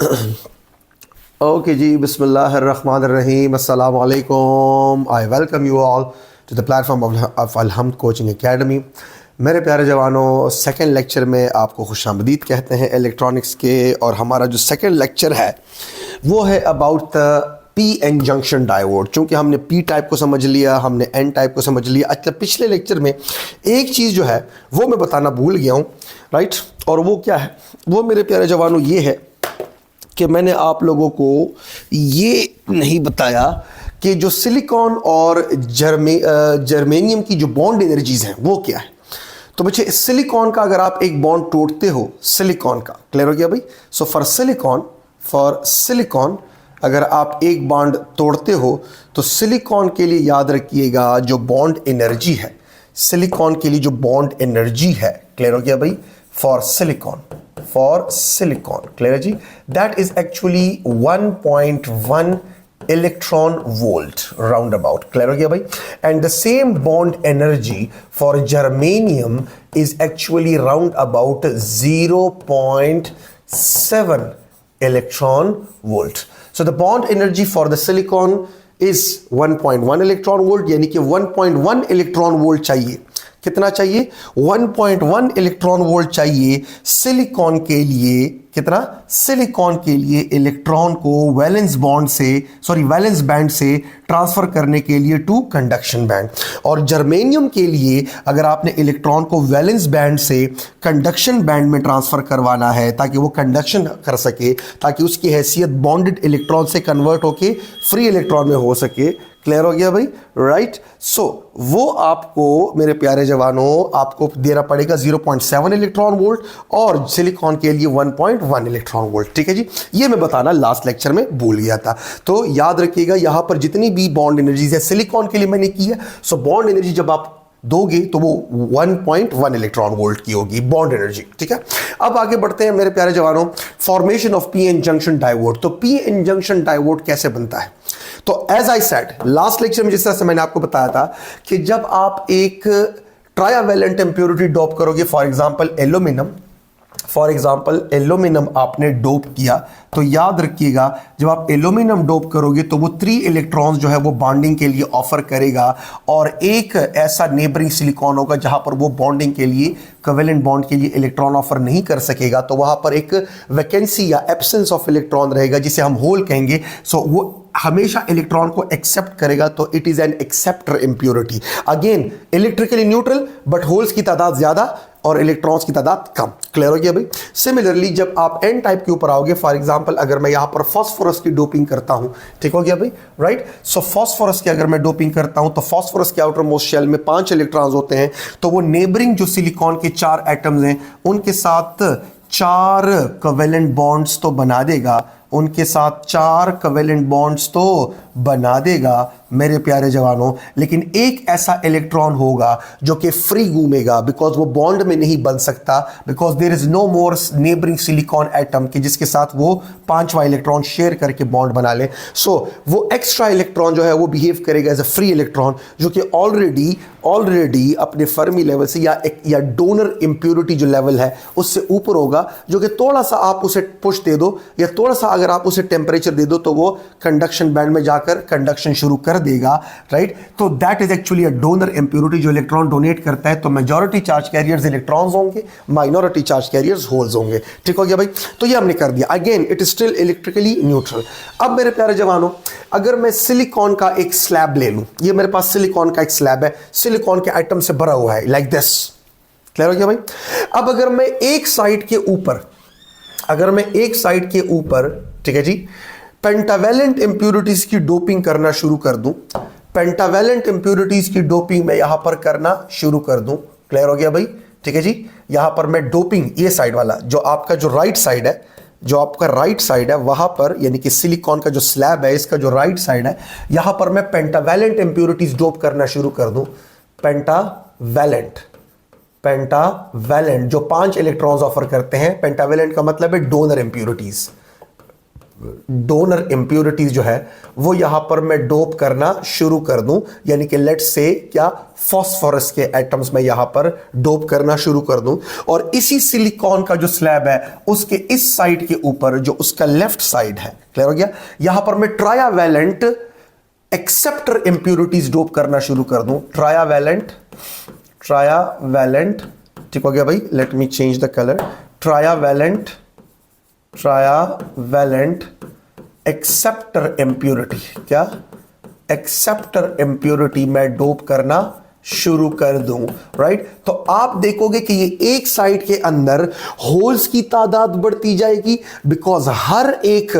Okay जी, बिस्मिल्लाहिर्रहमानिर्रहीम, अस्सलाम वालेकुम। I welcome you all to the platform of Alhamd coaching academy. मेरे प्यारे जवानों, सेकंड लेक्चर में आपको खुशामदीद कहते हैं इलेक्ट्रॉनिक्स के। और हमारा जो सेकंड लेक्चर है वो है about the P N junction diode. चूँकि हमने पी टाइप को समझ लिया, हमने एन टाइप को समझ लिया। अच्छा, पिछले लेक्चर में एक चीज़ जो है वो मैं बताना भूल गया हूँ, राइट। और वो क्या है, वो मेरे प्यारे जवानों ये है कि मैंने आप लोगों को ये नहीं बताया कि जो सिलिकॉन और जर्मेनियम की जो बॉन्ड एनर्जीज हैं वो क्या है। तो बच्चे, सिलिकॉन का अगर आप एक बॉन्ड तोड़ते हो, सिलिकॉन का, क्लियर हो गया भाई। सो फॉर सिलिकॉन अगर आप एक बॉन्ड तोड़ते हो तो सिलिकॉन के लिए याद रखिएगा जो बॉन्ड एनर्जी है, सिलिकॉन के लिए जो बॉन्ड एनर्जी है, क्लियर हो गया भाई, फॉर सिलिकॉन क्लियर है जी, that is actually 1.1 electron volt round about, clear हो गया भाई। And the same bond energy for germanium is actually round about 0.7 electron volt. So the bond energy for the silicon is 1.1 electron volt, यानी कि 1.1 electron volt चाहिए। कितना चाहिए? 1.1 electron volt चाहिए silicon के लिए। कितना? सिलिकॉन के लिए इलेक्ट्रॉन को वैलेंस बैंड से ट्रांसफर करने के लिए टू कंडक्शन बैंड। और जर्मेनियम के लिए अगर आपने इलेक्ट्रॉन को वैलेंस बैंड से कंडक्शन बैंड में ट्रांसफर करवाना है ताकि वो कंडक्शन कर सके, ताकि उसकी हैसियत बॉन्डेड इलेक्ट्रॉन से कन्वर्ट होके फ्री इलेक्ट्रॉन में हो सके, क्लियर हो गया भाई, राइट। सो वो आपको मेरे प्यारे जवानों आपको देना पड़ेगा 0.7 इलेक्ट्रॉन वोल्ट और सिलिकॉन के लिए 1.1 इलेक्ट्रॉन वोल्ट, ठीक है जी। ये मैं बताना लास्ट लेक्चर में भूल गया था। तो याद रखिएगा यहां पर जितनी भी बॉन्ड एनर्जीज है सिलिकॉन के लिए मैंने की है। सो बॉन्ड एनर्जी जब आप दोगे तो वो 1.1 इलेक्ट्रॉन वोल्ट की होगी बॉन्ड एनर्जी, ठीक है। अब आगे बढ़ते हैं मेरे प्यारे जवानों, formation of P N junction diode. तो पी एन जंक्शन डायोड कैसे बनता है? तो as I said last lecture में, जिस तरह से मैंने आपको बताया था कि जब आप एक ट्राइवैलेंट इंप्योरिटी डोप करोगे, फॉर एग्जांपल एल्यूमिनियम आपने डोप किया, तो याद रखिएगा जब आप एल्यूमिनियम डोप करोगे तो वो 3 इलेक्ट्रॉन्स जो है वो बॉन्डिंग के लिए ऑफर करेगा और एक ऐसा नेबरिंग सिलिकॉन होगा जहां पर वो बॉन्डिंग के लिए, कोवेलेंट बॉन्ड के लिए इलेक्ट्रॉन ऑफर नहीं कर सकेगा। तो वहां पर एक वैकेंसी या एब्सेंस ऑफ इलेक्ट्रॉन रहेगा जिसे हम होल कहेंगे। सो वो हमेशा इलेक्ट्रॉन को एक्सेप्ट करेगा, तो it is an acceptor impurity. Again electrically neutral but holes की तादाद ज्यादा और इलेक्ट्रॉन्स की तादाद कम, क्लियर हो गया भाई। सिमिलरली जब आप एन टाइप के ऊपर आओगे, फॉर एग्जांपल अगर मैं यहां पर फास्फोरस की डोपिंग करता हूं, ठीक हो गया भाई, राइट। सो फास्फोरस की अगर मैं डोपिंग करता हूं तो फास्फोरस के आउटर मोस्ट शेल में 5 इलेक्ट्रॉन्स होते हैं, तो वो नेबरिंग जो सिलिकॉन के 4 एटम्स हैं उनके साथ 4 कोवेलेंट बॉन्ड्स तो बना देगा, उनके साथ 4 कोवेलेंट बॉन्ड्स तो बना देगा मेरे प्यारे जवानों। लेकिन एक ऐसा इलेक्ट्रॉन होगा जो कि फ्री घूमेगा, बिकॉज वो बॉन्ड में नहीं बन सकता, because there is no more neighbouring silicon atom कि जिसके साथ वो 5वां इलेक्ट्रॉन शेयर करके बॉन्ड बना ले। सो वो एक्स्ट्रा इलेक्ट्रॉन जो है वो बिहेव करेगा एज अ फ्री इलेक्ट्रॉन, जो कि ऑलरेडी अपने फर्मी लेवल से या डोनर इंप्योरिटी जो लेवल है उससे ऊपर होगा, जो कि थोड़ा सा आप उसे पुश दे दो या थोड़ा सा अगर आप उसे टेम्परेचर दे दो तो वो कंडक्शन बैंड में जाकर कंडक्शन शुरू कर देगा, राइट। तो that is actually a donor impurity जो इलेक्ट्रॉन डोनेट करता है। तो मेजॉरिटी चार्ज कैरियर्स इलेक्ट्रॉन्स होंगे, माइनॉरिटी चार्ज कैरियर्स होल्स होंगे, ठीक हो गया भाई। तो ये हमने कर दिया। Again it is still electrically neutral. अब मेरे प्यारे जवानों, अगर मैं सिलिकॉन का एक स्लैब ले लूं, ये मेरे पास सिलिकॉन का एक स्लैब है, सिलिकॉन के आइटम से भरा हुआ है लाइक दिस, क्लियर हो गया भाई। अब अगर मैं एक साइड के ऊपर ठीक है जी, पेंटावैलेंट इंप्योरिटीज की डोपिंग करना शुरू कर दूं, पेंटावैलेंट इंप्योरिटीज की डोपिंग मैं यहां पर करना शुरू कर दूं, क्लियर हो गया भाई, ठीक है जी। यहां पर मैं डोपिंग, ये साइड वाला जो आपका जो राइट साइड है वहां पर, यानी कि सिलिकॉन का जो स्लैब है इसका जो राइट साइड है, यहां पर मैं पेंटावैलेंट इंप्योरिटीज डोप करना शुरू कर दूं। पेंटावैलेंट जो 5 इलेक्ट्रॉन्स ऑफर करते हैं, पेंटावैलेंट का मतलब है डोनर इंप्योरिटीज, डोनर इंप्योरिटीज जो है वो यहां पर मैं डोप करना शुरू कर दूं, यानी कि लेट्स से क्या फास्फोरस के एटम्स में यहां पर डोप करना शुरू कर दूं, और इसी सिलिकॉन का जो स्लैब है उसके इस साइड के ऊपर जो उसका लेफ्ट साइड है, क्लियर हो गया, यहां पर मैं ट्रायावैलेंट एक्सेप्टर इंप्योरिटीज डोप करना शुरू कर दूं। ट्रायावैलेंट ठीक हो गया भाई, let me change the colour. Trivalent acceptor impurity, क्या एक्सेप्टर इंप्योरिटी मैं डोप करना शुरू कर दूं, राइट। तो आप देखोगे कि ये एक साइड के अंदर होल्स की तादाद बढ़ती जाएगी, बिकॉज हर एक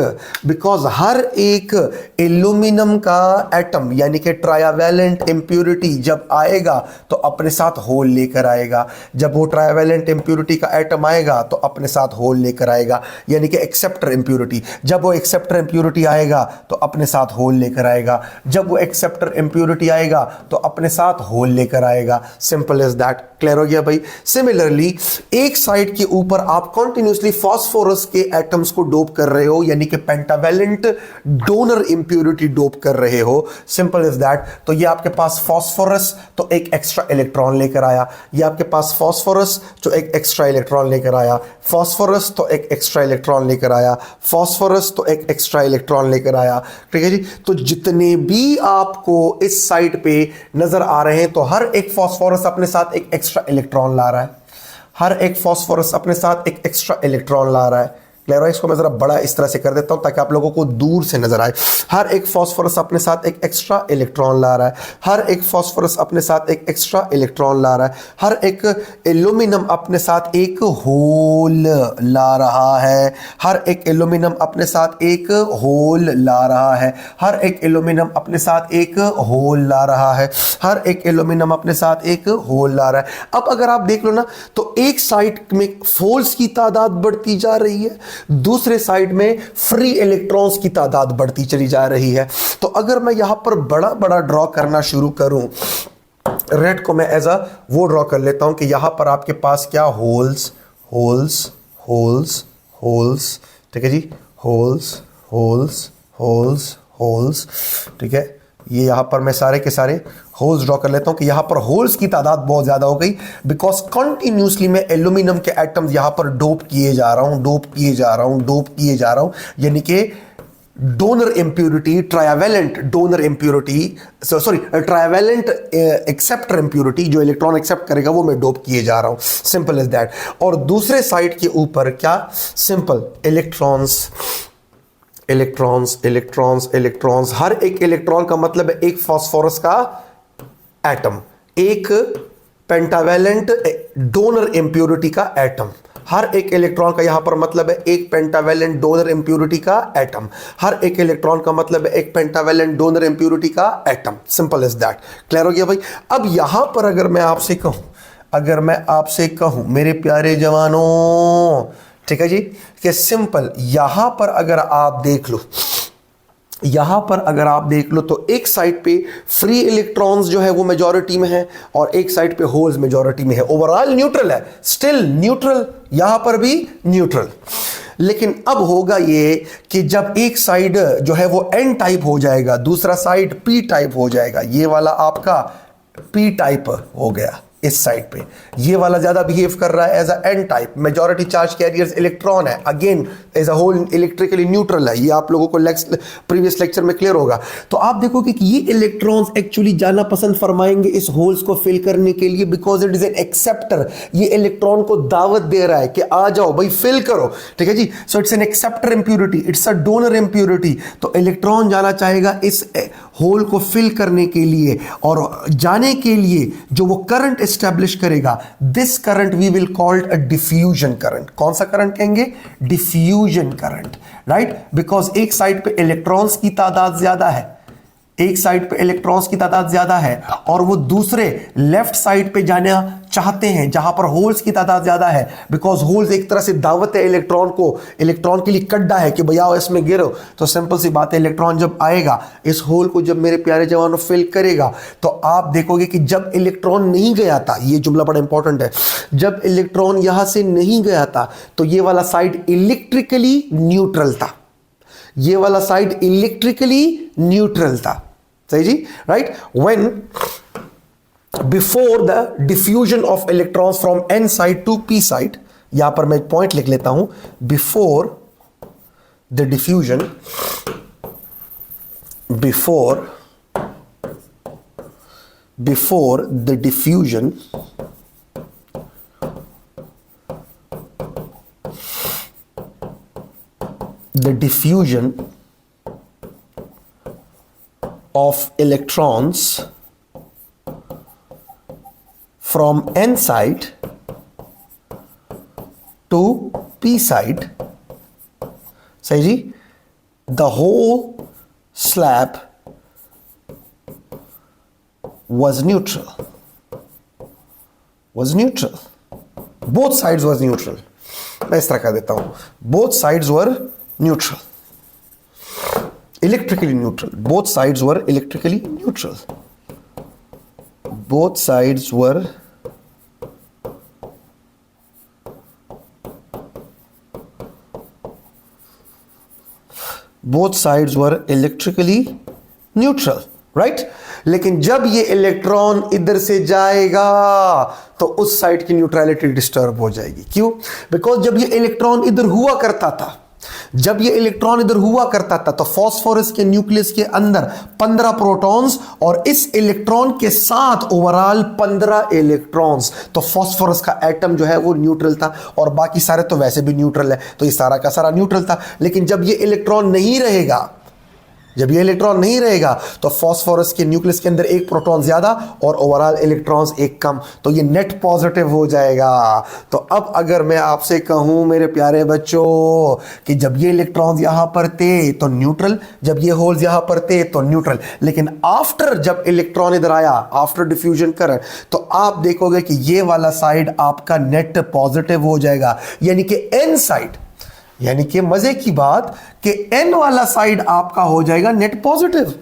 एल्यूमिनियम का एटम यानी कि ट्रायावैलेंट इंप्योरिटी जब आएगा तो अपने साथ होल लेकर आएगा। जब वो ट्रायावैलेंट इंप्योरिटी का एटम आएगा तो अपने साथ होल लेकर आएगा, यानी कि एक्सेप्टर इंप्योरिटी। जब वो एक्सेप्टर इंप्योरिटी आएगा तो अपने साथ होल लेकर आएगा। जब वो एक्सेप्टर इंप्योरिटी आएगा तो अपने साथ होल लेकर आएगा। सिंपल इज दैट, क्लियर हो गया भाई। सिमिलरली एक साइड के ऊपर आप कंटिन्यूअसली फास्फोरस के एटम्स को डोप कर रहे हो, यानी कि पेंटावैलेंट डोनर इंप्योरिटी डोप कर रहे हो। Simple is that. तो ये आपके पास फास्फोरस तो एक एक्स्ट्रा इलेक्ट्रॉन लेकर आया, ये आपके पास फास्फोरस जो एक एक्स्ट्रा इलेक्ट्रॉन लेकर आया, फास्फोरस तो एक एक्स्ट्रा इलेक्ट्रॉन लेकर आया, फास्फोरस तो एक एक्स्ट्रा इलेक्ट्रॉन लेकर आया, ठीक है जी। तो जितने भी आपको इस साइड पे नजर आ रहे हैं, तो हर एक फास्फोरस अपने साथ एक एक्स्ट्रा इलेक्ट्रॉन ला रहा है, हर एक फास्फोरस अपने साथ एक एक्स्ट्रा इलेक्ट्रॉन ला रहा है। क्लियर है? इसको मैं जरा बड़ा इस तरह से कर देता हूं ताकि आप लोगों को दूर से नजर आए। हर एक फास्फोरस अपने साथ एक एक्स्ट्रा इलेक्ट्रॉन ला रहा है, हर एक फास्फोरस अपने साथ एक एक्स्ट्रा इलेक्ट्रॉन ला रहा है, हर एक एल्यूमिनियम अपने साथ एक होल ला रहा है, हर एक एल्यूमिनियम अपने साथ एक होल ला रहा है, हर एक एल्यूमिनियम अपने साथ एक होल ला रहा है, हर एक एल्यूमिनियम अपने साथ एक होल ला रहा है। अब अगर आप देख लो ना, तो एक साइड में होल्स की तादाद बढ़ती जा रही है, दूसरे साइड में फ्री इलेक्ट्रॉन्स की तादाद बढ़ती चली जा रही है। तो अगर मैं यहां पर बड़ा बड़ा ड्रॉ करना शुरू करूं, रेड को मैं एज अ वो ड्रॉ कर लेता हूं कि यहां पर आपके पास क्या होल्स होल्स होल्स होल्स, ठीक है जी, होल्स होल्स होल्स होल्स, ठीक है। ये यहां पर मैं सारे के सारे होल्स ड्रॉ कर लेता हूं कि यहां पर होल्स की तादाद बहुत ज्यादा हो गई, बिकॉज कंटिन्यूसली मैं एल्यूमिनियम के एटम्स यहां पर डोप किए जा रहा हूं, यानी कि donor impurity, trivalent donor impurity, sorry trivalent acceptor impurity जो इलेक्ट्रॉन एक्सेप्ट करेगा वो मैं डोप किए जा रहा हूं। Simple is that. और दूसरे साइड के ऊपर क्या, सिंपल इलेक्ट्रॉन्स, हर एक इलेक्ट्रॉन का मतलब है एक फास्फोरस का एटम, एक पेंटावैलेंट डोनर इंप्योरिटी का एटम। हर एक इलेक्ट्रॉन का यहां पर मतलब है एक पेंटावैलेंट डोनर इंप्योरिटी का एटम, हर एक इलेक्ट्रॉन का मतलब है एक पेंटावैलेंट डोनर इंप्योरिटी का atom. Simple is that. Clear हो गया भाई। अब यहां पर अगर मैं आपसे कहूं मेरे प्यारे जवानों, ठीक है जी, कि सिंपल यहां पर अगर आप देख लो तो एक साइड पे फ्री इलेक्ट्रॉन्स जो है वो मेजॉरिटी में है और एक साइड पे होल्स मेजॉरिटी में है। ओवरऑल न्यूट्रल है, स्टिल न्यूट्रल, यहां पर भी न्यूट्रल। लेकिन अब होगा ये कि जब एक साइड जो है वो एन टाइप हो जाएगा, दूसरा साइड पी टाइप हो जाएगा। ये वाला आपका पी टाइप हो गया इस साइड पे, ये वाला ज्यादा बिहेव कर रहा है as a n type, majority charge carriers electron है, again as a hole electrically neutral है। ये आप लोगों को प्रीवियस लेक्चर में क्लियर होगा। तो आप देखोगे कि ये इलेक्ट्रॉन्स एक्चुअली जाना पसंद फरमाएंगे इस होल्स को फिल करने के लिए, because it is an acceptor. ये इलेक्ट्रॉन को दावत दे रहा है कि आ जाओ भाई फिल करो, ठीक है जी। So it's an acceptor impurity, it's a donor impurity. तो इलेक्ट्रॉन जाना चाहेगा इस होल को फिल करने के लिए, और जाने के लिए जो वो करंट एस्टैब्लिश करेगा, this current we will called a diffusion current. कौन सा करंट कहेंगे? Diffusion current, right. बिकॉज एक साइड पे इलेक्ट्रॉन्स की तादाद ज्यादा है, एक साइड पे इलेक्ट्रॉन्स की तादाद ज्यादा है, और वो दूसरे लेफ्ट साइड पे जाना चाहते हैं जहां पर होल्स की तादाद ज्यादा है, बिकॉज होल्स एक तरह से दावत है इलेक्ट्रॉन को, इलेक्ट्रॉन के लिए कड्डा है कि भैया इसमें गिरो। तो सिंपल सी बात है, इलेक्ट्रॉन जब आएगा इस होल को, जब मेरे प्यारे जवानों फिल करेगा, तो आप देखोगे कि जब इलेक्ट्रॉन नहीं गया था, ये जुमला बड़ा इंपॉर्टेंट है, जब इलेक्ट्रॉन यहां से नहीं गया था तो ये वाला साइड इलेक्ट्रिकली न्यूट्रल था। ये वाला साइड इलेक्ट्रिकली न्यूट्रल था, सही जी, right. When before the diffusion of electrons from N side to P side, यहां पर मैं एक पॉइंट लिख लेता हूं, before the diffusion, before the diffusion of electrons from n side to p side, सही जी, the whole slab was neutral, both sides was neutral। मैं इस तरह कह देता हूं, both sides were neutral, electrically neutral, both sides were electrically neutral, both sides were electrically neutral, right. लेकिन जब ये इलेक्ट्रॉन इधर से जाएगा तो उस साइड की न्यूट्रलिटी डिस्टर्ब हो जाएगी। क्यों? बिकॉज जब ये इलेक्ट्रॉन इधर हुआ करता था, तो फास्फोरस के न्यूक्लियस के अंदर 15 प्रोटॉन्स और इस इलेक्ट्रॉन के साथ ओवरऑल 15 इलेक्ट्रॉन्स। तो फास्फोरस का एटम जो है वो न्यूट्रल था और बाकी सारे तो वैसे भी न्यूट्रल है, तो ये सारा का सारा न्यूट्रल था। लेकिन जब ये इलेक्ट्रॉन नहीं रहेगा तो फास्फोरस के न्यूक्लियस के अंदर एक प्रोटॉन ज्यादा और ओवरऑल इलेक्ट्रॉन्स एक कम, तो ये नेट पॉजिटिव हो जाएगा। तो अब अगर मैं आपसे कहूं मेरे प्यारे बच्चों कि जब ये इलेक्ट्रॉन्स यहां पर थे तो न्यूट्रल, जब ये होल्स यहां पर थे तो न्यूट्रल, लेकिन आफ्टर जब इलेक्ट्रॉन इधर आया, आफ्टर डिफ्यूजन करंट, तो आप देखोगे कि ये वाला साइड आपका नेट पॉजिटिव हो जाएगा, यानी कि एन साइड, यानी कि मजे की बात कि एन वाला साइड आपका हो जाएगा नेट पॉजिटिव।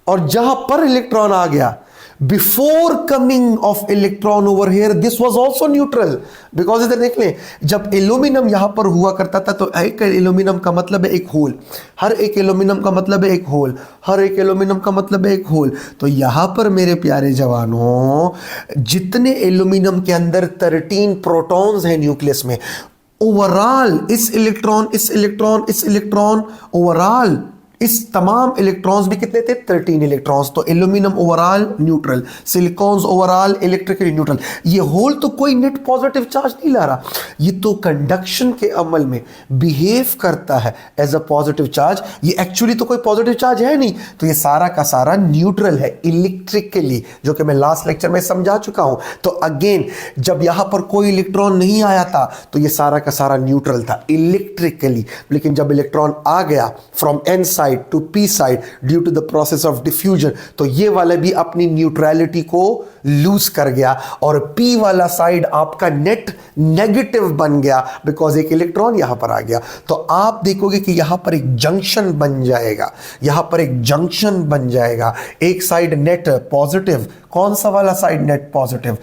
और जहां पर इलेक्ट्रॉन आ गया, before coming of electron over here, this was also neutral, because इधर देख लें, जब एल्यूमिनियम यहां पर हुआ करता था तो एक एल्यूमिनियम का मतलब है एक होल, हर एक एल्यूमिनियम का मतलब है एक होल, हर एक एल्यूमिनियम का मतलब है एक होल। तो यहां पर मेरे प्यारे जवानों, जितने एल्यूमिनियम के अंदर 13 प्रोटॉन्स हैं न्यूक्लियस में, ओवरऑल इस इलेक्ट्रॉन ओवरऑल इस तमाम इलेक्ट्रॉन्स भी कितने थे? 13 इलेक्ट्रॉन्स। तो aluminium overall neutral, silicones overall electrically neutral. ये होल तो कोई नेट पॉजिटिव चार्ज नहीं ला रहा, ये तो कंडक्शन के अमल में बिहेव करता है एज अ पॉजिटिव चार्ज, ये एक्चुअली तो कोई पॉजिटिव चार्ज है नहीं। तो ये सारा का सारा न्यूट्रल है इलेक्ट्रिकली, जो कि मैं लास्ट लेक्चर में समझा चुका हूं। तो अगेन, जब यहां पर कोई इलेक्ट्रॉन नहीं आया था तो ये सारा का सारा न्यूट्रल था इलेक्ट्रिकली, लेकिन जब इलेक्ट्रॉन आ गया from N side to P side due to the process of diffusion, तो ये वाला भी अपनी न्यूट्रलिटी को लूज कर गया और पी वाला साइड आपका नेट नेगेटिव बन गया, बिकॉज एक इलेक्ट्रॉन यहां पर आ गया। तो आप देखोगे कि यहां पर एक जंक्शन बन जाएगा, एक साइड नेट पॉजिटिव, कौन सा वाला साइड नेट पॉजिटिव?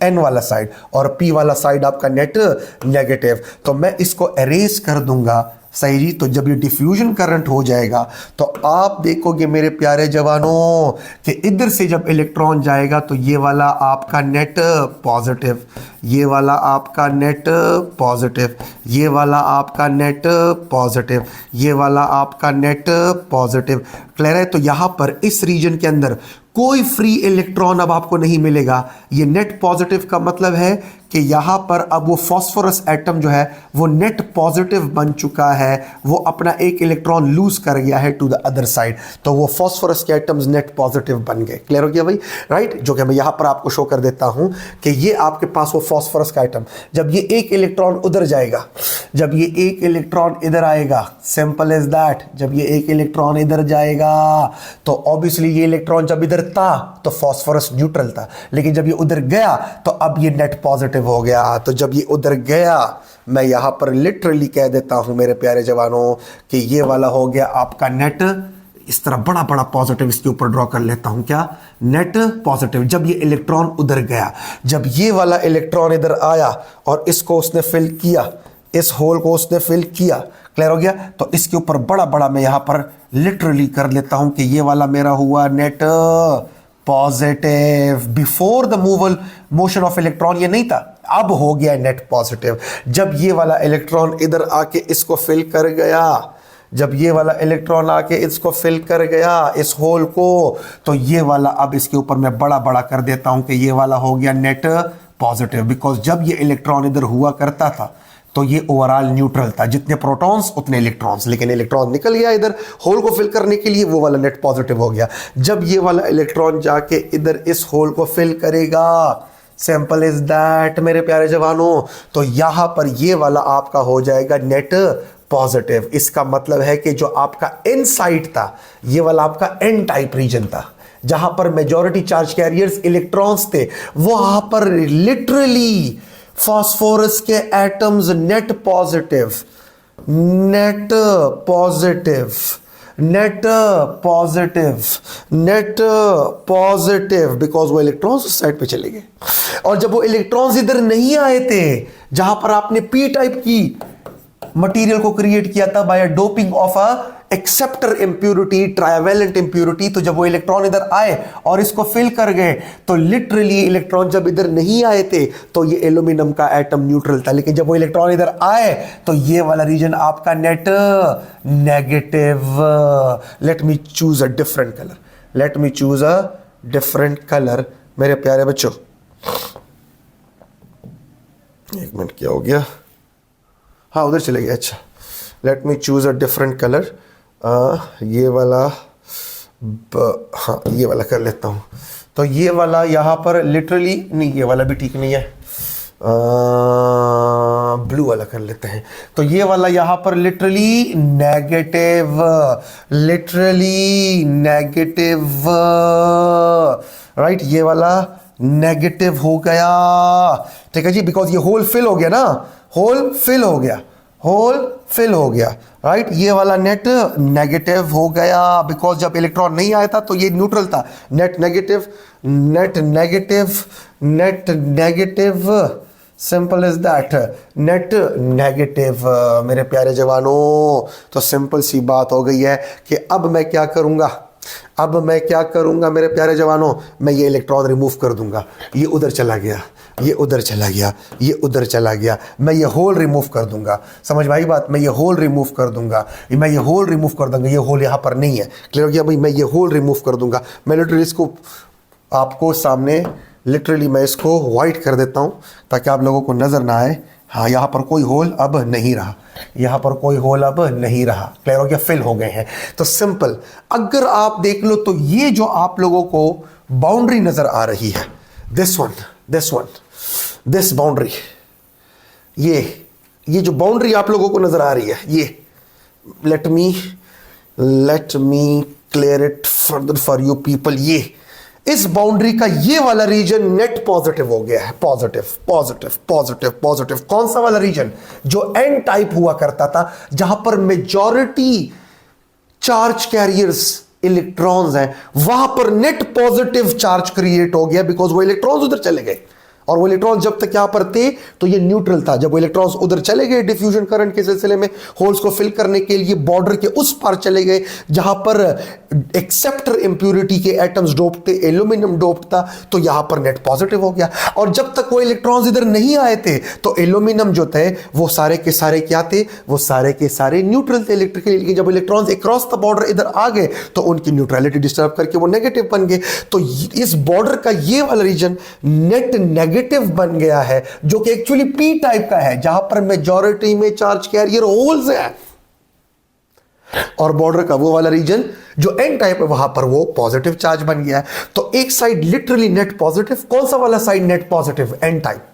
एन वाला साइड, और पी वाला साइड आपका नेट नेगेटिव। तो मैं इसको एरेज कर दूंगा, सही जी। तो जब ये डिफ्यूजन करंट हो जाएगा तो आप देखोगे मेरे प्यारे जवानों कि इधर से जब इलेक्ट्रॉन जाएगा तो ये वाला आपका नेट पॉजिटिव, ये वाला आपका नेट पॉजिटिव, ये वाला आपका नेट पॉजिटिव, ये वाला आपका नेट पॉजिटिव। क्लियर है? तो यहां पर इस रीजन के अंदर कोई फ्री इलेक्ट्रॉन अब आपको नहीं मिलेगा। ये नेट पॉजिटिव का मतलब है कि यहां पर अब वो फास्फोरस एटम जो है वो नेट पॉजिटिव बन चुका है, वो अपना एक इलेक्ट्रॉन लूज कर गया है टू द अदर साइड, तो वो फास्फोरस के एटम्स नेट पॉजिटिव बन गए। क्लियर हो गया भाई? राइट। जो कि मैं यहां पर आपको शो कर देता हूं कि ये आपके पास वो फास्फोरस का एटम, जब ये एक इलेक्ट्रॉन उधर जाएगा, जब ये एक इलेक्ट्रॉन इधर आएगा, सिंपल एज दैट, जब ये एक इलेक्ट्रॉन इधर जाएगा तो ऑब्वियसली ये इलेक्ट्रॉन जब इधर था तो फास्फोरस न्यूट्रल था, लेकिन जब ये उधर गया तो अब ये नेट पॉजिटिव हो गया। तो जब ये उधर गया, मैं यहां पर लिटरली कह देता हूं मेरे प्यारे जवानों कि ये वाला हो गया आपका नेट, इस तरह बड़ा बड़ा पॉजिटिव इसके ऊपर ड्रॉ कर लेता हूं, क्या? Net positive. जब ये इलेक्ट्रॉन उधर गया, जब ये वाला इलेक्ट्रॉन इधर आया और इसको उसने फिल किया, इस होल को उसने फिल किया, क्लियर हो गया। तो इसके ऊपर बड़ा बड़ा मैं यहां पर लिटरली कर लेता हूं कि ये वाला मेरा हुआ net positive. Before the movable motion of electron ये नहीं था, अब हो गया नेट पॉजिटिव। जब ये वाला इलेक्ट्रॉन इधर आके इसको फिल कर गया, जब ये वाला इलेक्ट्रॉन आके इसको फिल कर गया इस होल को, तो ये वाला अब इसके ऊपर मैं बड़ा बड़ा कर देता हूं कि ये वाला हो गया नेट पॉजिटिव। बिकॉज जब ये इलेक्ट्रॉन इधर हुआ करता था तो ये ओवरऑल न्यूट्रल था, जितने प्रोटॉन्स उतने इलेक्ट्रॉन्स, लेकिन इलेक्ट्रॉन निकल गया इधर होल को फिल करने के लिए, वो वाला नेट पॉजिटिव हो गया। जब ये वाला इलेक्ट्रॉन जाके इधर इस होल को फिल करेगा, सिंपल इज दैट मेरे प्यारे जवानों, तो यहां पर ये वाला आपका हो जाएगा नेट पॉजिटिव। इसका मतलब है कि जो आपका एन साइड था, ये वाला आपका एन टाइप रीजन था, जहां पर मेजॉरिटी चार्ज कैरियर्स इलेक्ट्रॉन्स थे, वहां पर लिटरली फास्फोरस के atoms net positive, net positive, net positive, net positive, because वो इलेक्ट्रॉन्स उस साइड पे चले गए। और जब वो इलेक्ट्रॉन्स इधर नहीं आए थे, जहां पर आपने पी टाइप की मटेरियल को क्रिएट किया था by doping of a acceptor impurity, trivalent impurity, तो जब वो इलेक्ट्रॉन इधर आए और इसको फिल कर गए, तो लिटरली इलेक्ट्रॉन जब इधर नहीं आए थे तो ये एल्यूमिनियम का एटम न्यूट्रल था, लेकिन जब वो इलेक्ट्रॉन इधर आए तो ये वाला रीजन आपका net negative. Let me choose a different colour, let me choose a different colour मेरे प्यारे बच्चों। एक मिनट, क्या हो गया? हाँ, उधर चले गए। अच्छा, let me choose a different colour. ये वाला हाँ, ये वाला कर लेता हूँ। तो ये वाला यहाँ पर लिटरली नहीं, ये वाला भी ठीक नहीं है, ब्लू वाला कर लेते हैं। तो ये वाला यहाँ पर literally negative, literally negative, right, ये वाला नेगेटिव हो गया, ठीक है जी, बिकॉज ये होल फिल हो गया ना, होल फिल हो गया, होल फिल हो गया, राइट। ये वाला नेट नेगेटिव हो गया, बिकॉज जब इलेक्ट्रॉन नहीं आया था तो ये न्यूट्रल था। Net negative, net negative, net negative, simple is that, net negative मेरे प्यारे जवानों। तो सिंपल सी बात हो गई है कि अब मैं क्या करूंगा, अब मैं क्या करूंगा मेरे प्यारे जवानों, मैं ये इलेक्ट्रॉन रिमूव कर दूंगा। ये उधर चला गया, ये उधर चला गया, ये उधर चला गया, मैं ये होल रिमूव कर दूंगा। समझ में आई बात? मैं ये होल रिमूव कर दूंगा, मैं ये होल रिमूव कर दूंगा। ये होल यहाँ पर नहीं है, क्लियर हो गया भाई? मैं ये होल रिमूव कर दूंगा। मैं लिटरली इसको आपको सामने लिटरली मैं इसको वाइट कर देता हूँ ताकि आप लोगों को नजर ना आए। हाँ, यहाँ पर कोई होल अब नहीं रहा, यहाँ पर कोई होल अब नहीं रहा, क्लियर हो गया? फिल हो गए हैं। तो सिंपल, अगर आप देख लो तो ये जो आप लोगों को बाउंड्री नजर आ रही है, this one, this one, this boundary, ये जो बाउंड्री आप लोगों को नजर आ रही है, ये let me clear it further for you people. ये इस बाउंड्री का ये वाला रीजन नेट पॉजिटिव हो गया है, पॉजिटिव पॉजिटिव पॉजिटिव पॉजिटिव। कौन सा वाला रीजन? जो एन टाइप हुआ करता था, जहां पर मेजॉरिटी चार्ज कैरियर्स इलेक्ट्रॉन्स हैं, वहां पर नेट पॉजिटिव चार्ज क्रिएट हो गया, बिकॉज वो इलेक्ट्रॉन्स उधर चले गए। और वो इलेक्ट्रॉन्स जब तक यहां पर थे तो ये न्यूट्रल था। जब वो इलेक्ट्रॉन्स उधर चले गए डिफ्यूजन करंट के सिलसिले में होल्स को फिल करने के लिए, बॉर्डर के उस पार चले गए जहां पर एक्सेप्टर इंप्यूरिटी के एटम्स डोप्ड थे, एल्यूमिनियम डोप्ड था, तो यहां पर नेट पॉजिटिव हो गया। और जब तक वो इलेक्ट्रॉन्स इधर नहीं आए थे तो एल्यूमिनियम जो थे वो सारे के सारे क्या थे? वो सारे के सारे न्यूट्रल थे इलेक्ट्रिकली। लेकिन जब इलेक्ट्रॉन्स अक्रॉस द बॉर्डर इधर आ गए तो उनकी न्यूट्रलिटी डिस्टर्ब करके वो नेगेटिव बन गए। तो इस बॉर्डर का ये वाला रीजन नेट नेगेटिव बन गया है, जो कि एक्चुअली पी टाइप का है, जहां पर मेजॉरिटी में चार्ज कैरियर होल्स हैं। और बॉर्डर का वो वाला रीजन जो एन टाइप है, वहां पर वो पॉजिटिव चार्ज बन गया है। तो एक साइड लिटरली नेट पॉजिटिव, कौन सा वाला side net positive? N type,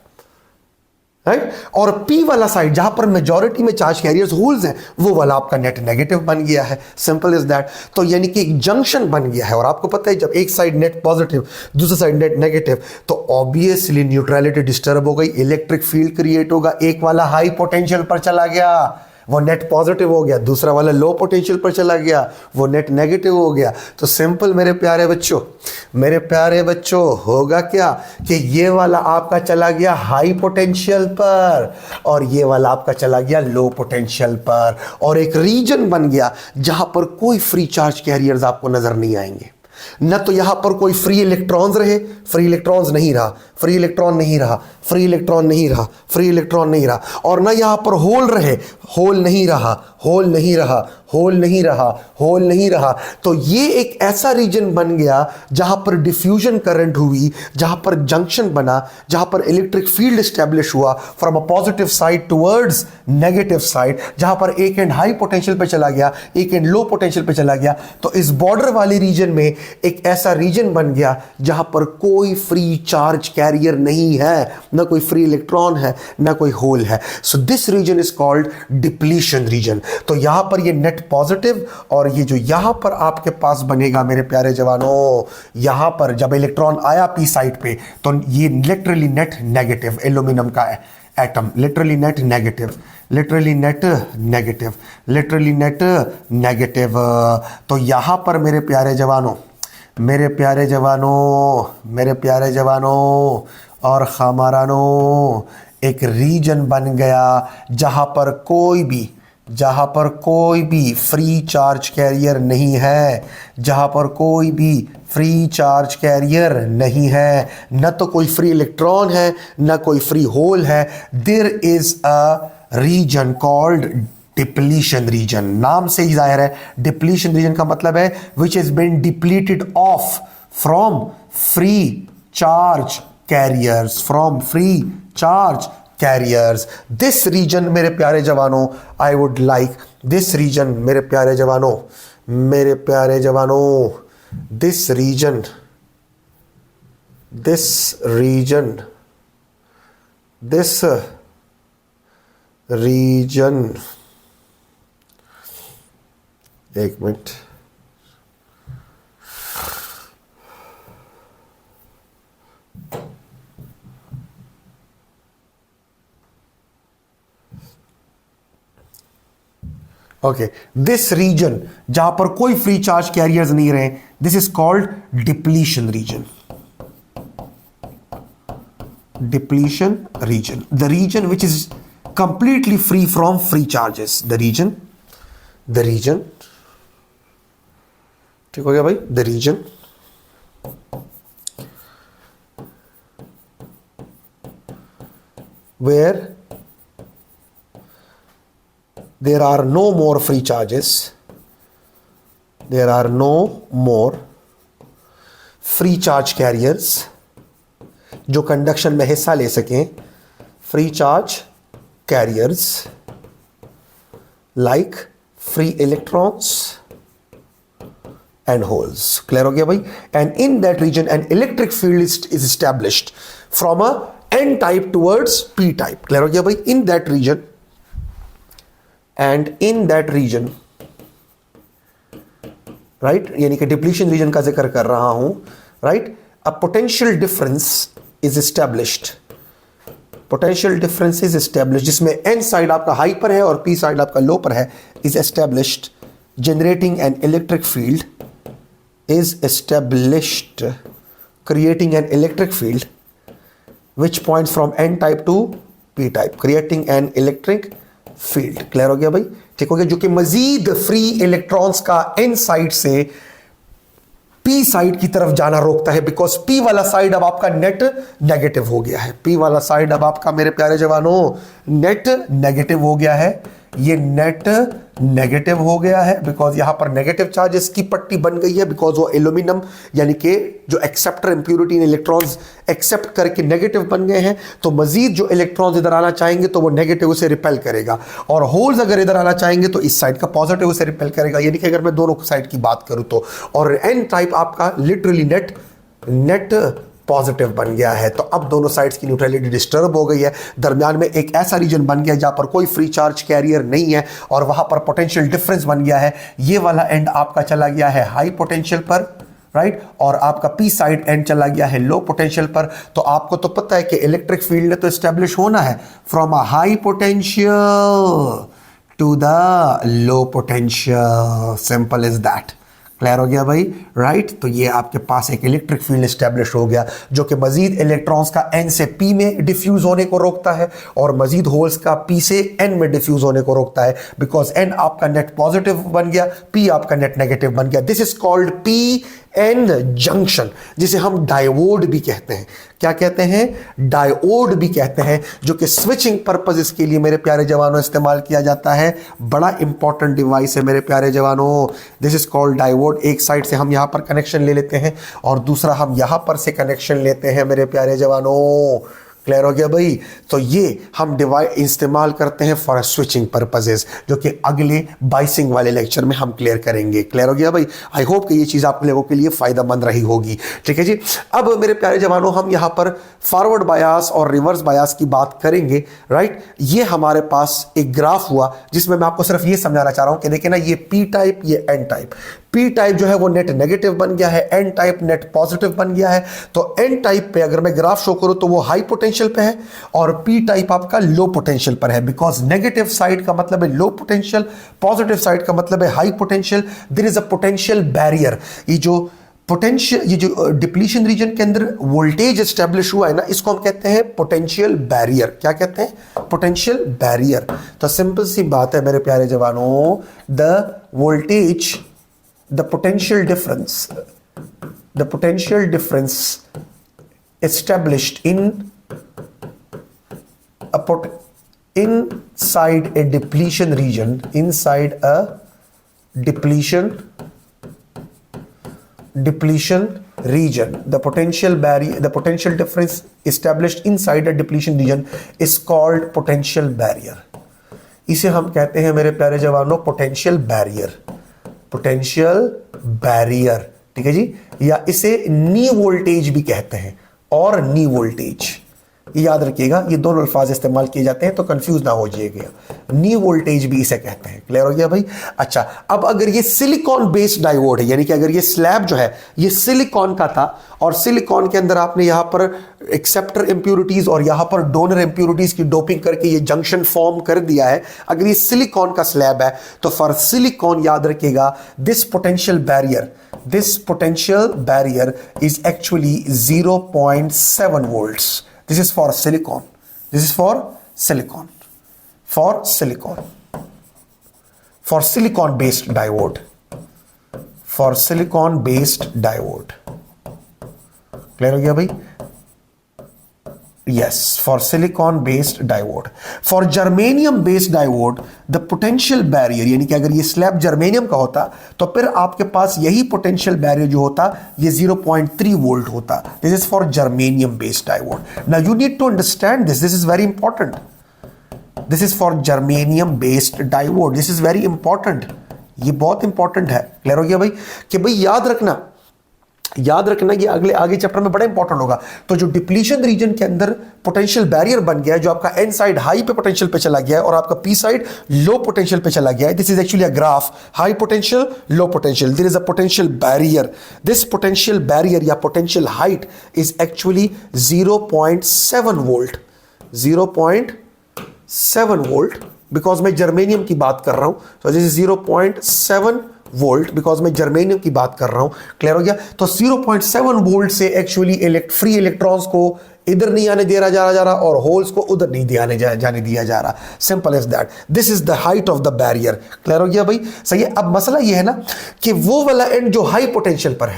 right. और पी वाला साइड जहां पर मेजॉरिटी में चार्ज कैरियर्स होल्स हैं, वो वाला आपका नेट नेगेटिव बन गया है। Simple is that. तो यानी कि एक जंक्शन बन गया है। और आपको पता है जब एक साइड नेट पॉजिटिव, दूसरी साइड नेट नेगेटिव, तो ऑब्वियसली न्यूट्रलिटी डिस्टर्ब हो गई, इलेक्ट्रिक फील्ड क्रिएट होगा। एक वाला हाई पोटेंशियल पर चला गया, वो नेट पॉजिटिव हो गया, दूसरा वाला लो पोटेंशियल पर चला गया, वो नेट नेगेटिव हो गया। तो सिंपल मेरे प्यारे बच्चों, मेरे प्यारे बच्चों, होगा क्या कि ये वाला आपका चला गया हाई पोटेंशियल पर और ये वाला आपका चला गया लो पोटेंशियल पर, और एक रीजन बन गया जहां पर कोई फ्री चार्ज कैरियर्स आपको नजर नहीं आएंगे। न तो यहां पर कोई फ्री इलेक्ट्रॉन्स रहे, फ्री इलेक्ट्रॉन्स नहीं रहा, फ्री इलेक्ट्रॉन नहीं रहा, फ्री इलेक्ट्रॉन नहीं रहा, फ्री इलेक्ट्रॉन नहीं रहा, और ना यहां पर होल रहे, होल नहीं रहा, होल नहीं रहा, होल नहीं रहा, होल नहीं रहा। तो ये एक ऐसा रीजन बन गया जहां पर डिफ्यूजन करंट हुई, जहां पर जंक्शन बना, जहां पर इलेक्ट्रिक फील्ड एस्टेब्लिश हुआ from a positive side towards negative side, जहां पर एक एंड हाई पोटेंशियल पे चला गया, एक एंड लो पोटेंशियल पे चला गया। तो इस बॉर्डर वाली रीजन में एक ऐसा रीजन बन गया जहां पर कोई फ्री चार्ज कैरियर नहीं है, ना कोई फ्री इलेक्ट्रॉन है, ना कोई होल है। So this region is called depletion region. तो यहां पर ये नेट पॉजिटिव, और ये जो यहां पर आपके पास बनेगा मेरे प्यारे जवानों, यहां पर जब इलेक्ट्रॉन आया पी साइड पे तो ये लिटरली नेट नेगेटिव, एल्यूमिनियम का atom literally net negative, literally net negative, literally net negative. तो यहां पर मेरे प्यारे जवानों, मेरे प्यारे जवानों, मेरे प्यारे जवानों और खामारानों, एक रीजन बन गया जहां पर कोई भी फ्री चार्ज कैरियर नहीं है, जहां पर कोई भी फ्री चार्ज कैरियर नहीं है, न तो कोई फ्री इलेक्ट्रॉन है, न कोई फ्री होल है। There is a region called depletion region. नाम से ही जाहिर है, डिप्लीशन रीजन का मतलब है which is been depleted of from free charge carriers, from free charge carriers. This region मेरे प्यारे जवानों, I would like this region, मेरे प्यारे जवानों, मेरे प्यारे जवानों, this region, this region, this region, एक मिनट, ओके, दिस रीजन जहां पर कोई फ्री चार्ज कैरियर्स नहीं रहे, this is called depletion region, depletion region, the region which is completely free from free charges, the region ठीक हो गया भाई, the region where there are no more free charges, there are no more free charge carriers जो conduction में हिस्सा ले सकें, free charge carriers like free electrons and holes. Clear हो गया भाई? And in that region an electric field is established from a n type towards p type. Clear हो गया भाई? In that region, and in that region, right, यानी कि depletion region का जिक्र कर रहा हूं, right, a potential difference is established, potential difference is establish, जिसमें एन साइड आपका हाई पर है और पी साइड आपका लो पर है, is established, generating an electric field, is established, creating an electric field which points from N type to P type, creating an electric field. Clear हो गया भाई? ठीक हो गया, जो कि मजीद फ्री इलेक्ट्रॉन्स का एन साइड से पी साइड की तरफ जाना रोकता है, बिकॉज पी वाला साइड अब आपका नेट नेगेटिव हो गया है, पी वाला साइड अब आपका मेरे प्यारे जवानों नेट नेगेटिव हो गया है, ये नेट नेगेटिव हो गया है बिकॉज यहां पर नेगेटिव चार्जेस की पट्टी बन गई है, बिकॉज वो एल्यूमिनियम यानी कि जो एक्सेप्टर इंप्यूरिटी इन इलेक्ट्रॉन्स एक्सेप्ट करके नेगेटिव बन गए हैं, तो मजीद जो इलेक्ट्रॉन्स इधर आना चाहेंगे तो वो नेगेटिव उसे रिपेल करेगा, और होल्स अगर इधर आना चाहेंगे तो इस साइड का पॉजिटिव उसे रिपेल करेगा, यानी कि अगर मैं दोनों साइड की बात करूं तो। और एन टाइप आपका लिटरली नेट पॉजिटिव बन गया है, तो अब दोनों साइड्स की न्यूट्रलिटी डिस्टर्ब हो गई है, दरमियान में एक ऐसा रीजन बन गया जहां पर कोई फ्री चार्ज कैरियर नहीं है और वहां पर पोटेंशियल डिफरेंस बन गया है। ये वाला एंड आपका चला गया है हाई पोटेंशियल पर, राइट, और आपका पी साइड एंड चला गया है लो पोटेंशियल पर। तो आपको तो पता है कि इलेक्ट्रिक फील्ड तो एस्टेब्लिश होना है from a high potential to the low potential, simple is that. Clear हो गया भाई, राइट। तो ये आपके पास एक इलेक्ट्रिक फील्ड एस्टेब्लिश हो गया जो कि मजीद इलेक्ट्रॉन्स का n से p में डिफ्यूज होने को रोकता है और मजीद होल्स का p से n में डिफ्यूज होने को रोकता है, बिकॉज n आपका नेट पॉजिटिव बन गया, p आपका नेट नेगेटिव बन गया। This is called p n junction, जिसे हम डायोड भी कहते हैं। क्या कहते हैं? डायोड भी कहते हैं, जो कि स्विचिंग पर्पसेस के लिए मेरे प्यारे जवानों इस्तेमाल किया जाता है। बड़ा इंपॉर्टेंट डिवाइस है मेरे प्यारे जवानों, दिस इज कॉल्ड डायोड। एक साइड से हम यहां पर कनेक्शन ले लेते हैं और दूसरा हम यहां पर से कनेक्शन लेते हैं मेरे प्यारे जवानों। क्लियर हो गया भाई। तो ये हम डिवाइस इस्तेमाल करते हैं फॉर स्विचिंग पर्पसेस, जो कि अगले बाइसिंग वाले लेक्चर में हम क्लियर करेंगे। क्लियर हो गया भाई। आई होप कि ये चीज़ आप लोगों के लिए फायदेमंद रही होगी। ठीक है जी। अब मेरे प्यारे जवानों, हम यहाँ पर फॉरवर्ड बायास और रिवर्स बायास की बात करेंगे, राइट। ये हमारे पास एक ग्राफ हुआ जिसमें मैं आपको सिर्फ ये समझाना चाह रहा हूँ कि देखिए ना, ये पी टाइप, ये एन टाइप। पी टाइप जो है वो नेट नेगेटिव बन गया है, एन टाइप नेट पॉजिटिव बन गया है। तो एन टाइप पे अगर मैं ग्राफ शो करूं तो वो हाई पोटेंशियल पे है और पी टाइप आपका लो पोटेंशियल पर है, बिकॉज नेगेटिव साइड का मतलब है लो पोटेंशियल, पॉजिटिव साइड का मतलब है high potential. There is a potential barrier. ये जो पोटेंशियल, ये जो डिप्लीशन रीजन के अंदर वोल्टेज एस्टेब्लिश हुआ है ना, इसको हम कहते हैं पोटेंशियल बैरियर। क्या कहते हैं? Potential barrier. तो सिंपल सी बात है मेरे प्यारे जवानों, the voltage, the potential difference established inside a depletion region, the potential barrier, the potential difference established inside a depletion region is called potential barrier। इसे हम कहते हैं मेरे प्यारे जवानों पोटेंशियल बैरियर, पोटेंशियल बैरियर। ठीक है जी। या इसे नी वोल्टेज भी कहते हैं, और नी वोल्टेज, ये याद रखिएगा, ये दोनों अल्फाज इस्तेमाल किए जाते हैं तो कंफ्यूज ना हो जाइएगा। नी वोल्टेज भी इसे कहते हैं। क्लियर हो गया भाई। अच्छा, अब अगर ये सिलिकॉन बेस्ड डायोड है, यानी कि अगर ये स्लैब जो है ये सिलिकॉन का था और सिलिकॉन के अंदर आपने यहां पर एक्सेप्टर इंप्यूरिटीज और यहां पर डोनर इंप्यूरिटीज की डोपिंग करके ये जंक्शन फॉर्म कर दिया है, अगर ये सिलिकॉन का स्लैब है तो फॉर सिलिकॉन याद रखिएगा, this potential barrier is actually 0.7 volts। This is for silicon. This is for silicon. For silicon. For silicon based diode. For silicon based diode. Clear हो गया भाई? Yes, for silicon based diode. For germanium based diode, the potential barrier, यानी कि अगर ये slab germanium का होता तो फिर आपके पास यही पोटेंशियल बैरियर जो होता ये 0.3 वोल्ट होता। This is for germanium based diode. Now you need to understand this. This is very important. This is for germanium based diode. This is very important. ये बहुत इंपॉर्टेंट है। क्लियर हो गया भाई? कि भाई याद रखना ये आगे चैप्टर में बड़ा इंपॉर्टेंट होगा। तो जो डिप्लीशन रीजन के अंदर पोटेंशियल बैरियर बन गया है, जो आपका एन साइड हाई पे पोटेंशियल पे चला गया है और आपका पी साइड लो पोटेंशियल पे चला गया है, this is actually a graph, high potential, low potential. There is a potential barrier. This potential barrier या potential height is actually 0.7 volt. 0.7 volt, because मैं जर्मेनियम की बात कर रहा हूं। तो दिस इज 0.7 वोल्ट, बिकॉज मैं जर्मेनियम की बात कर रहा हूं। क्लियर हो गया? तो 0.7 वोल्ट से एक्चुअली फ्री इलेक्ट्रॉन्स को इधर नहीं आने दे रहा जा रहा और होल्स को उधर नहीं जाने दिया जा रहा। Simple as that. This is the height of the barrier. Clear हो गया भाई? सही है। अब मसला यह है ना कि वो वाला एंड जो हाई पोटेंशियल पर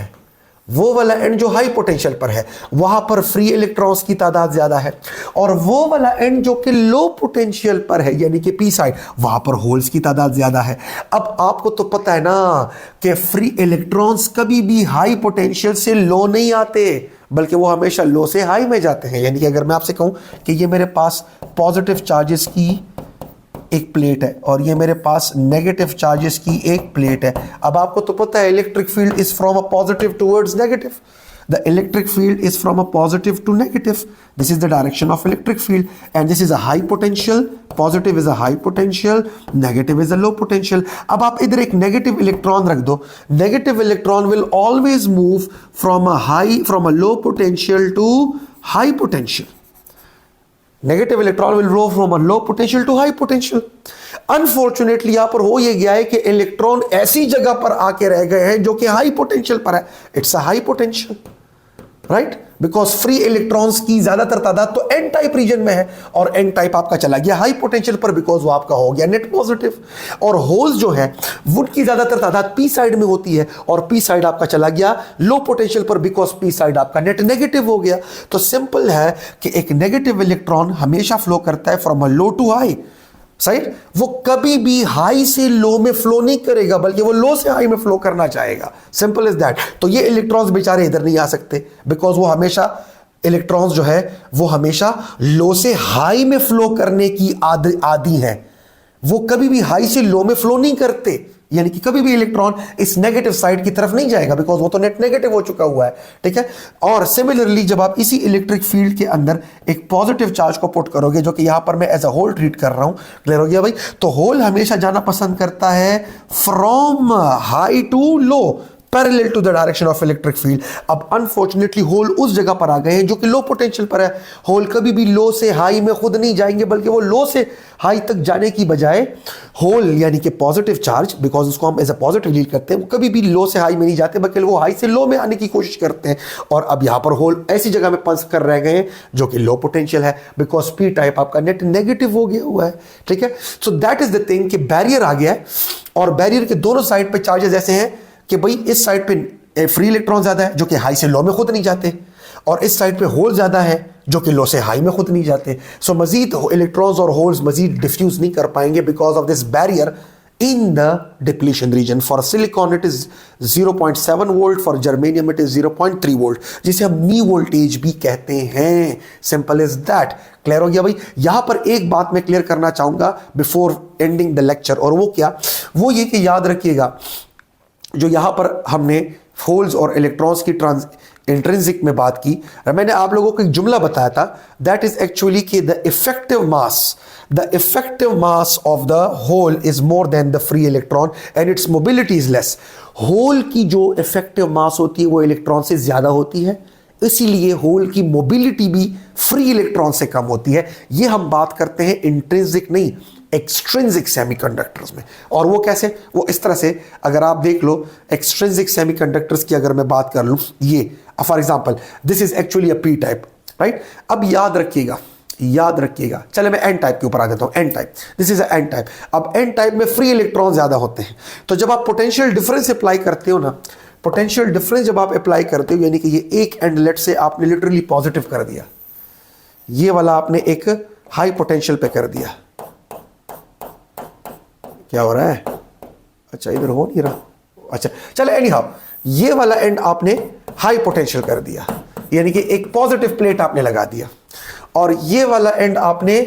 है, वहां पर फ्री इलेक्ट्रॉन्स की तादाद ज्यादा है, और वो वाला एंड जो कि लो पोटेंशियल पर है, यानी कि पी साइड, वहां पर होल्स की तादाद ज्यादा है। अब आपको तो पता है ना कि फ्री इलेक्ट्रॉन्स कभी भी हाई पोटेंशियल से लो नहीं आते, बल्कि वो हमेशा लो से हाई में जाते हैं। यानी कि अगर मैं आपसे कहूं कि ये मेरे पास पॉजिटिव चार्जेस की एक प्लेट है और ये मेरे पास नेगेटिव चार्जेस की एक प्लेट है, अब आपको तो पता है electric field is from a positive towards negative. The electric field is from a positive to negative. This is the direction of electric field, and this is a high potential. Positive is a high potential, negative is a low potential. अब आप इधर एक negative electron रख दो. Negative electron will always move from a low potential to high potential. Negative electron will flow from a low potential to high potential. Unfortunately यहां पर हो ये गया है कि इलेक्ट्रॉन ऐसी जगह पर आके रह गए हैं जो कि हाई पोटेंशियल पर है। It's a high potential, right, because free electrons की ज्यादातर तादाद तो एन टाइप रीजन में है और एन टाइप आपका चला गया हाई पोटेंशियल पर, बिकॉज वो आपका हो गया नेट पॉजिटिव। और होल्स जो है उनकी ज्यादातर तादाद पी साइड में होती है और पी साइड आपका चला गया लो पोटेंशियल पर, बिकॉज पी साइड आपका नेट नेगेटिव हो गया। तो सिंपल है कि एक नेगेटिव इलेक्ट्रॉन हमेशा फ्लो करता है from a low to high side. वो कभी भी हाई से लो में फ्लो नहीं करेगा, बल्कि वो लो से हाई में फ्लो करना चाहेगा। Simple is that. तो ये इलेक्ट्रॉन्स बेचारे इधर नहीं आ सकते, बिकॉज वो हमेशा इलेक्ट्रॉन्स जो है वो हमेशा लो से हाई में फ्लो करने की आदी है। वो कभी भी हाई से लो में फ्लो नहीं करते, यानी कि कभी भी इलेक्ट्रॉन इस नेगेटिव साइड की तरफ नहीं जाएगा, बिकॉज वो तो नेट नेगेटिव हो चुका हुआ है, ठीक है। और सिमिलरली जब आप इसी इलेक्ट्रिक फील्ड के अंदर एक पॉजिटिव चार्ज को पुट करोगे, जो कि यहां पर मैं एज अ होल ट्रीट कर रहा हूं, क्लियर हो गया भाई। तो होल हमेशा जाना पसंद करता है from high to low, parallel to the direction of electric field. अब अनफॉर्चुनेटली होल उस जगह पर आ गए हैं जो कि लो पोटेंशियल पर है। होल कभी भी लो से हाई में खुद नहीं जाएंगे, बल्कि वो लो से हाई तक जाने की बजाय होल यानी कि पॉजिटिव चार्ज, बिकॉज उसको हम एज अ पॉजिटिव डील करते हैं, वो कभी भी लो से हाई में नहीं जाते, बल्कि वो हाई से लो में आने की कोशिश करते हैं। और अब यहां पर होल ऐसी जगह में पंच कर रह गए हैं जो कि लो पोटेंशियल है, बिकॉज पी टाइप आपका नेट नेगेटिव हो गया हुआ है, ठीक है। सो दैट इज द थिंग कि बैरियर आ गया है और बैरियर के दोनों साइड पे चार्जेस ऐसे हैं कि भाई इस साइड पे फ्री इलेक्ट्रॉन ज्यादा है जो कि हाई से लो में खुद नहीं जाते, और इस साइड पे होल ज्यादा है जो कि लो से हाई में खुद नहीं जाते। सो मजीद इलेक्ट्रॉन्स और होल्स मजीद डिफ्यूज नहीं कर पाएंगे because of this barrier in the depletion region. For silicon it is 0.7 volt, for germanium it is 0.3 volt, जिसे हम नी वोल्टेज भी कहते हैं। Simple is that. क्लियर हो गया भाई। यहां पर एक बात मैं क्लियर करना चाहूंगा बिफोर एंडिंग द लेक्चर, और वो क्या, वो ये कि याद रखिएगा जो यहां पर हमने होल्स और इलेक्ट्रॉन्स की इंट्रिंसिक में बात की, मैंने आप लोगों को एक जुमला बताया था, दैट इज एक्चुअली कि the effective mass of the hole is more than the free electron and its mobility is less. Hole की जो इफेक्टिव मास होती है वो इलेक्ट्रॉन से ज्यादा होती है, इसीलिए होल की मोबिलिटी भी फ्री इलेक्ट्रॉन से कम होती है। ये हम बात करते हैं इंट्रिंसिक नहीं, एक्सट्रिंसिक सेमीकंडक्टर्स में। और वो कैसे, वो इस तरह से, अगर आप देख लो एक्सट्रिंसिक सेमीकंडक्टर्स की अगर मैं बात कर लूं, ये for example this is actually a P type, right. अब याद रखिएगा, चले मैं एन टाइप के ऊपर आ जाता हूं। N type, this is N type. अब एन टाइप में फ्री इलेक्ट्रॉन ज्यादा होते हैं, तो जब आप पोटेंशियल डिफरेंस अप्लाई करते हो ना, पोटेंशियल डिफरेंस जब आप अप्लाई करते हो, यानी कि ये एक एंड लेट से आपने लिटरली पॉजिटिव कर दिया, ये वाला आपने एक हाई पोटेंशियल पे कर दिया, क्या हो रहा है, अच्छा इधर हो नहीं रहा, अच्छा चलो एनी हाउ, ये वाला एंड आपने हाई पोटेंशियल कर दिया, यानी कि एक पॉजिटिव प्लेट आपने लगा दिया, और ये वाला एंड आपने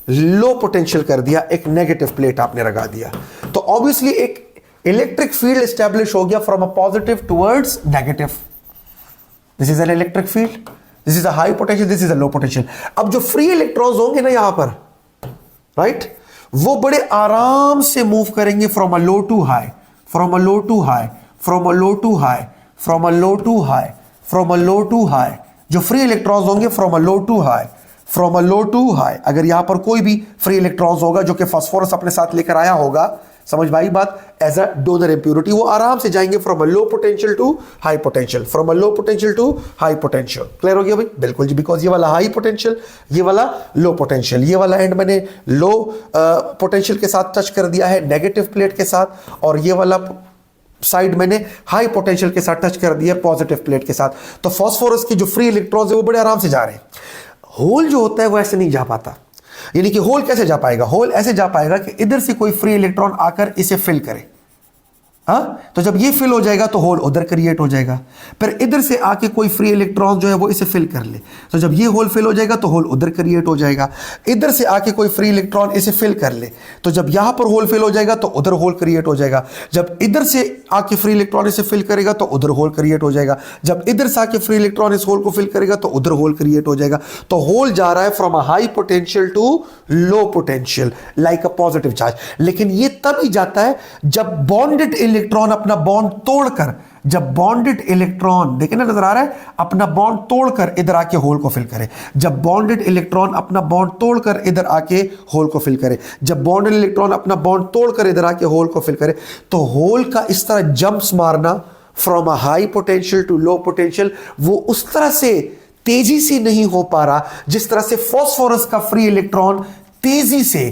लो पोटेंशियल कर दिया, एक नेगेटिव प्लेट आपने लगा दिया। तो ऑब्वियसली एक इलेक्ट्रिक फील्ड एस्टैब्लिश हो गया from a positive towards negative. This is N electric field, this is a high potential, this is a low potential. अब जो फ्री इलेक्ट्रॉन्स होंगे ना यहां पर, राइट, वो बड़े आराम से मूव करेंगे from a low to high, from a low to high, from a low to high, from a low to high, from a low to high. जो फ्री इलेक्ट्रॉन्स होंगे from a low to high, from a low to high. अगर यहां पर कोई भी free electrons होगा जो कि फास्फोरस अपने साथ लेकर आया होगा, समझ भाई बात, एज अ डोनर इंप्योरिटी, वो आराम से जाएंगे from a low potential to high potential, from a low potential to high potential. Clear हो गया भाई, बिल्कुल जी, बिकॉज ये वाला हाई पोटेंशियल, ये वाला लो पोटेंशियल, ये वाला एंड मैंने लो पोटेंशियल के साथ टच कर दिया है नेगेटिव प्लेट के साथ, और ये वाला साइड मैंने हाई पोटेंशियल के साथ टच कर दिया पॉजिटिव प्लेट के साथ। तो फास्फोरस की जो फ्री इलेक्ट्रॉन्स है वो बड़े आराम से जा रहे हैं। होल जो होता है वो ऐसे नहीं जा पाता, यानी कि होल कैसे जा पाएगा, होल ऐसे जा पाएगा कि इधर से कोई फ्री इलेक्ट्रॉन आकर इसे फिल करे, हाँ, तो जब ये फिल हो जाएगा तो होल उधर क्रिएट हो जाएगा, फिर इधर से आके कोई फ्री इलेक्ट्रॉन जो है वो इसे फिल कर ले, तो जब ये होल फिल हो जाएगा तो होल उधर क्रिएट हो जाएगा, इधर से आके कोई फ्री इलेक्ट्रॉन इसे फिल कर ले, तो जब यहां पर होल फिल हो जाएगा तो उधर होल क्रिएट हो जाएगा, जब इधर से आके फ्री इलेक्ट्रॉन इसे फिल करेगा तो उधर होल क्रिएट हो जाएगा, जब इधर से आके फ्री इलेक्ट्रॉन इस होल को फिल करेगा तो उधर होल क्रिएट हो जाएगा। तो होल जा रहा है from a high potential to low potential like a positive charge, लेकिन ये तब ही जाता है जब बॉन्डेड इलेक्ट्रॉन अपना बॉन्ड तोड़कर, जब बॉन्डेड इलेक्ट्रॉन, देखे ना नजर आ रहा है, अपना बॉन्ड तोड़कर इधर आके होल को फिल करे, जब बॉन्डेड इलेक्ट्रॉन अपना बॉन्ड तोड़कर इधर आके होल को फिल करे, जब बॉन्डेड इलेक्ट्रॉन अपना बॉन्ड तोड़कर इधर आके होल को फिल करे, तो होल का इस तरह जंप्स मारना from a high potential to low potential, वो उस तरह से तेजी से नहीं हो पा रहा जिस तरह से फास्फोरस का फ्री इलेक्ट्रॉन तेजी से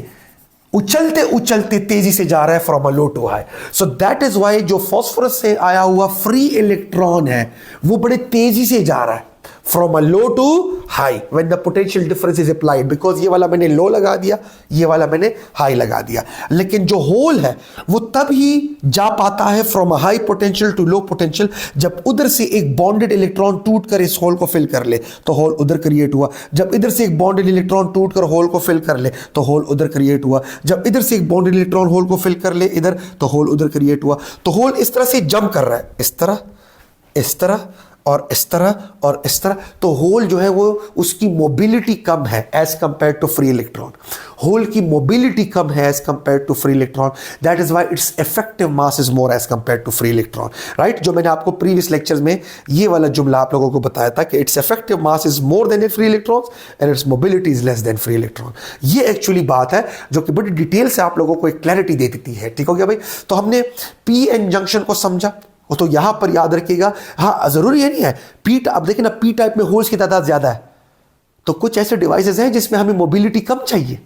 उछलते उछलते तेजी से जा रहा है from a low to high. So that is why जो फास्फोरस से आया हुआ फ्री इलेक्ट्रॉन है वो बड़े तेजी से जा रहा है from a low to high when the potential difference is applied, because ये वाला मैंने लो लगा दिया, ये वाला मैंने हाई लगा दिया। लेकिन जो होल है वो तब ही जा पाता है from a high potential to low potential जब उधर से एक बॉन्डेड इलेक्ट्रॉन टूट कर इस होल को फिल कर ले तो होल उधर क्रिएट हुआ, जब इधर से एक बॉन्डेड इलेक्ट्रॉन टूट कर होल को फिल कर ले तो होल उधर क्रिएट हुआ, जब इधर से एक बॉन्डेड इलेक्ट्रॉन होल को फिल कर ले इधर तो होल उधर क्रिएट हुआ। तो होल इस तरह से जंप कर रहा है, इस तरह, इस तरह और इस तरह और इस तरह। तो होल जो है वो उसकी मोबिलिटी कम है as compare to free electron, hole की मोबिलिटी कम है as compare to free electron, that is why it's effective mass is more as compare to free electron, right. जो मैंने आपको प्रीवियस लेक्चर्स में ये वाला जुमला आप लोगों को बताया था कि it's effective mass is more than free electrons and it's mobility is less than free electron. ये एक्चुअली बात है जो कि बड़ी डिटेल से आप लोगों को एक क्लैरिटी दे देती है, ठीक हो गया भाई। तो हमने पी एन जंक्शन को समझा, वो तो यहां पर याद रखिएगा। हाँ जरूरी है नहीं है पी, अब देखिए ना पी टाइप में होल्स की तादाद ज्यादा है, तो कुछ ऐसे डिवाइसेस हैं जिसमें हमें मोबिलिटी कम चाहिए,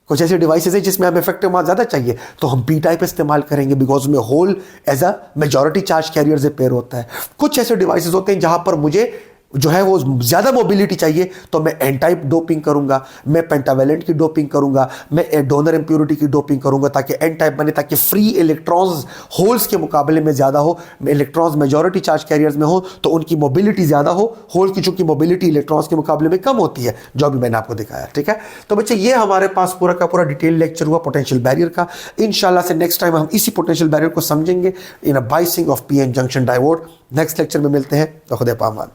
कुछ ऐसे डिवाइसेस हैं जिसमें हमें इफेक्टिव मास ज्यादा चाहिए, तो हम पी टाइप इस्तेमाल करेंगे बिकॉज में hole as a majority charge carrier से पेयर होता है। कुछ ऐसे डिवाइसेस होते हैं जहां पर मुझे जो है वो ज्यादा मोबिलिटी चाहिए तो मैं एन टाइप डोपिंग करूंगा, मैं पेंटावेलेंट की डोपिंग करूंगा, मैं डोनर इंप्योरिटी की डोपिंग करूंगा ताकि एन टाइप बने, ताकि फ्री इलेक्ट्रॉन्स होल्स के मुकाबले में ज्यादा हो, इलेक्ट्रॉन्स मेजॉरिटी चार्ज कैरियर्स में हो तो उनकी मोबिलिटी ज्यादा हो, होल की चूंकि मोबिलिटी इलेक्ट्रॉन्स के मुकाबले में कम होती है, जो भी मैंने आपको दिखाया, ठीक है। तो बच्चे ये हमारे पास पूरा का पूरा डिटेल लेक्चर हुआ पोटेंशियल बैरियर का। इंशाल्लाह से नेक्स्ट टाइम हम इसी पोटेंशियल बैरियर को समझेंगे in a biasing of P N junction diode. Next lecture में मिलते हैं, तो खुदा पामान।